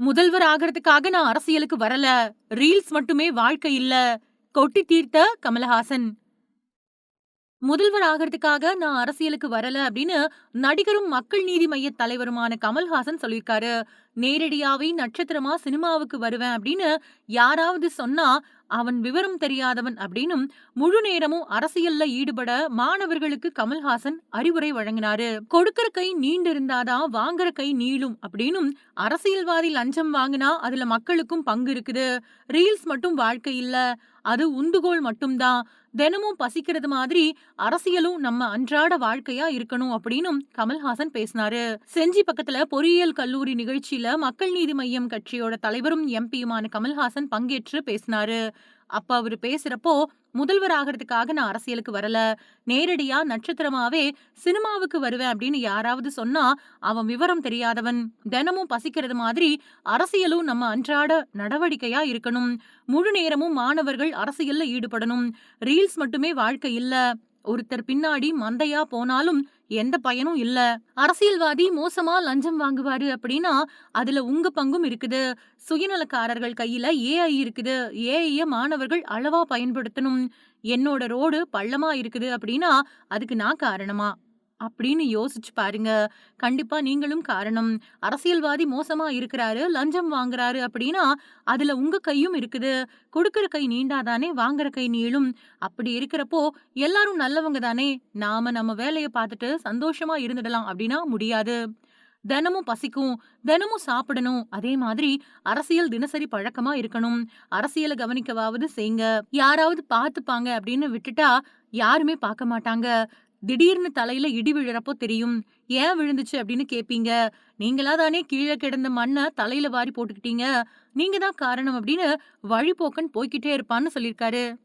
முதல்வர் ஆகறதுக்காக நான் அரசியலுக்கு வரல. ரீல்ஸ் மட்டுமே வாழ்க்கை இல்ல. கொட்டி தீர்த்த கமலஹாசன். முதல்வர் ஆகறதுக்காக நான் அரசியலுக்கு வரல அப்படின்னு நடிகரும் மக்கள் நீதி மய்ய தலைவருமான கமல்ஹாசன் சொல்லியிருக்காரு. நேரடியாவே நட்சத்திரமா சினிமாவுக்கு வருவேன் அப்படின்னு யாராவது சொன்னா அவன் விவரம் தெரியாதவன் அப்படின்னும் முழு நேரமும் அரசியல்ல ஈடுபட மாணவர்களுக்கு கமல்ஹாசன் அறிவுரை வழங்கினாரு. கொடுக்கிற கை நீண்டு இருந்தாதான் வாங்குற கை நீளும் அப்படின்னும் அரசியல்வாதி லஞ்சம் வாங்கினா அதுல மக்களுக்கும் பங்கு இருக்குது. ரீல்ஸ் மட்டும் வாழ்க்கை இல்ல, அது உந்துகோல் மட்டும்தான். தினமும் பசிக்கிறது மாதிரி அரசியலும் நம்ம அன்றாட வாழ்க்கையா இருக்கணும் அப்படின்னும் கமல்ஹாசன் பேசினாரு. செஞ்சி பக்கத்துல பொறியியல் கல்லூரி நிகழ்ச்சியில மக்கள் நீதி மய்யம் கட்சியோட தலைவரும் எம்பியுமான கமல்ஹாசன் பங்கேற்று பேசினாரு. அப்ப அவரு பேசுறப்போ, முதல்வர் ஆகறதுக்காக நான் அரசியலுக்கு வரல. நேரடியா நட்சத்திரமாவே சினிமாவுக்கு வருவேன் அப்படின்னு யாராவது சொன்னா அவன் விவரம் தெரியாதவன். தினமும் பசிக்கிறது மாதிரி அரசியலும் நம்ம அன்றாட நடவடிக்கையா இருக்கணும். முழு நேரமும் மாணவர்கள் அரசியல்ல ஈடுபடணும். ரீல்ஸ் மட்டுமே வாழ்க்கை இல்ல. ஒருத்தர் பின்னாடி மந்தையா போனாலும் எந்த பயனும் இல்ல. அரசியல்வாதி மோசமா லஞ்சம் வாங்குவாரு அப்படின்னா அதுல உங்க பங்கும் இருக்குது. சுயநலக்காரர்கள் கையில ஏஐ இருக்குது. ஏஐய மாணவர்கள் அளவா பயன்படுத்தணும். என்னோட ரோடு பள்ளமா இருக்குது அப்படின்னா அதுக்கு நான் காரணமா? அப்படின்னு யோசிச்சு பாருங்க. கண்டிப்பா நீங்களும் காரணம். அரசியல்வாதி மோசமா இருக்கிறாரு, லஞ்சம் வாங்குறாரு அப்படின்னா, அதுல உங்க கையும் இருக்குது. குடுக்குற கை நீண்டாதானே வாங்குற கை நீளும். அப்படி இருக்கிறப்போ, எல்லாரும் நல்லவங்க தானே. நாம நம்ம வேலைய பார்த்துட்டு சந்தோஷமா இருந்துடலாம் அப்படின்னா முடியாது. தினமும் பசிக்கும், தினமும் சாப்பிடணும். அதே மாதிரி அரசியல் தினசரி பழக்கமா இருக்கணும். அரசியல கவனிக்கவாவது செய்ங்க. யாராவது பார்த்துப்பாங்க அப்படின்னு விட்டுட்டா, யாருமே பார்க்க மாட்டாங்க. திடீர்னு தலையில இடி விழுறப்போ தெரியும். ஏன் விழுந்துச்சு அப்படின்னு கேப்பீங்க. நீங்களா தானே கீழ கிடந்த மண்ண தலையில வாரி போட்டுக்கிட்டீங்க. நீங்க தான் காரணம் அப்படின்னு வழிபோக்கன் போய்க்கிட்டே இருப்பான்னு சொல்லியிருக்காரு.